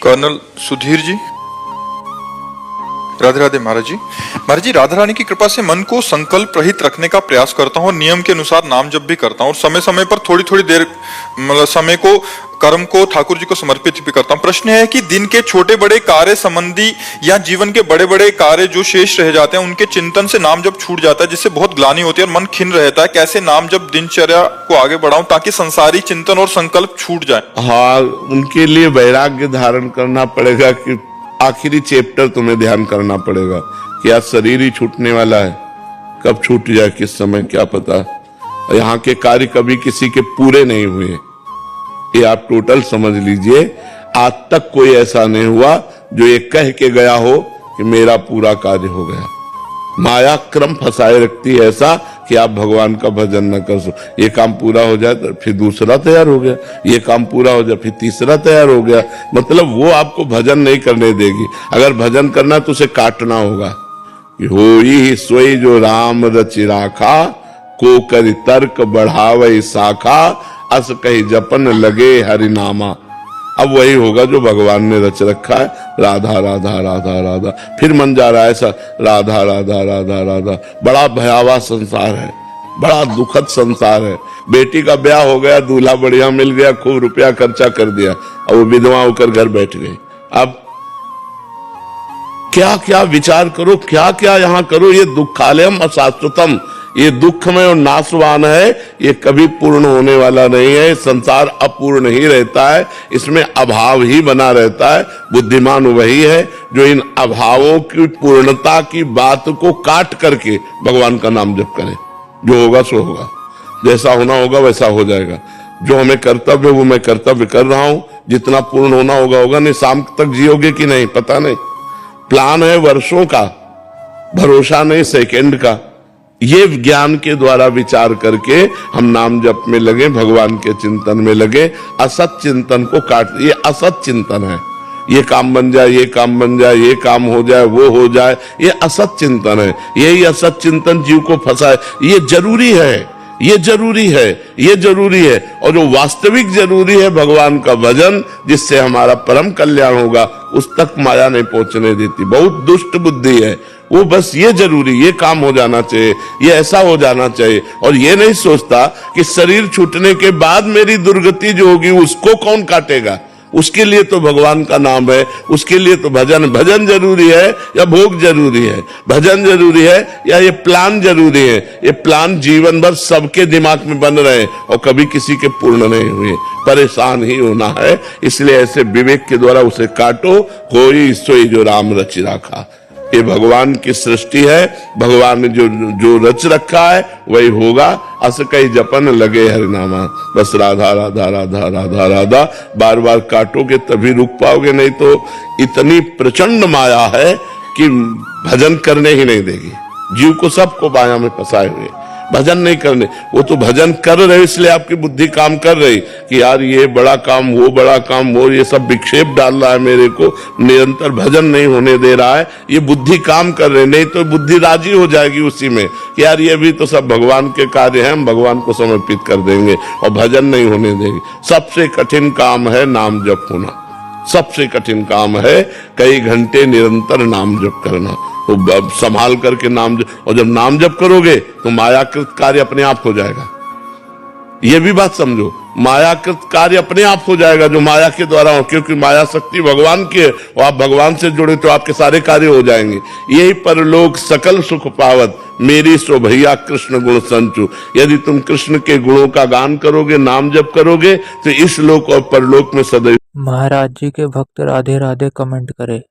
Colonel Sudhir ji, Radhe Radhe महाराज जी। महाराज जी, राधा रानी की कृपा से मन को संकल्प रहित रखने का प्रयास करता हूँ और नियम के अनुसार नाम जप भी करता हूँ और समय समय पर थोड़ी थोड़ी देर मतलब समय को कर्म को ठाकुर जी को समर्पित भी करता हूँ। प्रश्न है कि दिन के छोटे बड़े कार्य संबंधी या जीवन के बड़े बड़े कार्य जो शेष रह जाते हैं उनके चिंतन से नाम जप छूट जाता है, जिससे बहुत ग्लानि होती है और मन खिन्न रहता है। कैसे नाम जप दिनचर्या को आगे बढ़ाऊं ताकि संसारी चिंतन और संकल्प छूट जाए? हाँ, उनके लिए वैराग्य धारण करना पड़ेगा कि आखिरी चैप्टर तुम्हें ध्यान करना पड़ेगा कि आज शरीर ही छूटने वाला है, कब छूट जाए किस समय क्या पता। यहाँ के कार्य कभी किसी के पूरे नहीं हुए, ये आप टोटल समझ लीजिए। आज तक कोई ऐसा नहीं हुआ जो ये कह के गया हो कि मेरा पूरा कार्य हो गया। माया क्रम फंसाए रखती है ऐसा कि आप भगवान का भजन न कर सको। ये काम पूरा हो जाए तो फिर दूसरा तैयार हो गया, ये काम पूरा हो जाए फिर तीसरा तैयार हो गया। मतलब वो आपको भजन नहीं करने देगी। अगर भजन करना तो उसे काटना होगा कि होई सोई जो राम रचि राखा, को करि तर्क बढ़ावे शाखा, अस कही जपन लगे हरिनामा। अब वही होगा जो भगवान ने रच रखा है, राधा राधा राधा राधा। फिर मन जा रहा है ऐसा, राधा राधा राधा राधा। बड़ा भयावह संसार है, बड़ा दुखद संसार है। बेटी का ब्याह हो गया, दूल्हा बढ़िया मिल गया, खूब रुपया खर्चा कर दिया, अब वो विधवा होकर घर बैठ गई। अब क्या क्या विचार करो, क्या क्या यहाँ करो। ये दुखालयम अशाश्वतम, ये दुखमय और नाशवान है, ये कभी पूर्ण होने वाला नहीं है। संसार अपूर्ण ही रहता है, इसमें अभाव ही बना रहता है। बुद्धिमान वही है जो इन अभावों की पूर्णता की बात को काट करके भगवान का नाम जप करे। जो होगा सो होगा, जैसा होना होगा वैसा हो जाएगा। जो हमें कर्तव्य वो मैं कर्तव्य कर रहा हूं, जितना पूर्ण होना होगा होगा। नहीं शाम तक जियोगे कि नहीं पता नहीं, प्लान है वर्षों का, भरोसा नहीं सेकंड का। ये ज्ञान के द्वारा विचार करके हम नाम जप में लगे, भगवान के चिंतन में लगे। असत चिंतन को काट, ये असत चिंतन है। ये काम बन जाए, ये काम बन जाए, ये काम हो जाए, वो हो जाए, ये असत चिंतन है। यही असत चिंतन जीव को फंसाए। ये जरूरी है, ये जरूरी है, ये जरूरी है। और जो वास्तविक जरूरी है भगवान का भजन, जिससे हमारा परम कल्याण होगा, उस तक माया नहीं पहुंचने देती। बहुत दुष्ट बुद्धि है वो। बस ये जरूरी, ये काम हो जाना चाहिए, ये ऐसा हो जाना चाहिए। और ये नहीं सोचता कि शरीर छूटने के बाद मेरी दुर्गति जो होगी उसको कौन काटेगा। उसके लिए तो भगवान का नाम है, उसके लिए तो भजन जरूरी है या भोग जरूरी है? भजन जरूरी है या ये प्लान जरूरी है? ये प्लान जीवन भर सबके दिमाग में बन रहे हैं और कभी किसी के पूर्ण नहीं हुए। परेशान ही होना है। इसलिए ऐसे विवेक के द्वारा उसे काटो। होई सोई जो राम रचि राखा। ये भगवान की सृष्टि है, भगवान ने जो रच रखा है वही होगा। अस कई जपन लगे हरिनामा। बस राधा राधा राधा राधा राधा बार बार काटोगे तभी रुक पाओगे, नहीं तो इतनी प्रचंड माया है कि भजन करने ही नहीं देगी। जीव को सबको माया में फंसाए हुए, भजन नहीं करने। वो तो भजन कर रहे इसलिए आपकी बुद्धि काम कर रही कि यार ये बड़ा काम, वो बड़ा काम, वो ये सब विक्षेप डाल रहा है मेरे को, निरंतर भजन नहीं होने दे रहा है। ये बुद्धि काम कर रहे, नहीं तो बुद्धि राजी हो जाएगी उसी में कि यार ये भी तो सब भगवान के कार्य हैं, हम भगवान को समर्पित कर देंगे और भजन नहीं होने देंगे। सबसे कठिन काम है नाम जप होना, सबसे कठिन काम है कई घंटे निरंतर नाम जप करना। तो संभाल करके नाम जप, और जब नाम जप करोगे तो मायाकृत कार्य अपने आप हो जाएगा। ये भी बात समझो, मायाकृत कार्य अपने आप हो जाएगा जो माया के द्वारा हो, क्योंकि माया शक्ति भगवान की है और आप भगवान से जुड़े तो आपके सारे कार्य हो जाएंगे। यही परलोक सकल सुख पावत, मेरी सो भैया कृष्ण गुण संचु। यदि तुम कृष्ण के गुणों का गान करोगे, नाम जप करोगे, तो इस लोक और परलोक में सदैव। महाराज जी के भक्त राधे राधे कमेंट करें।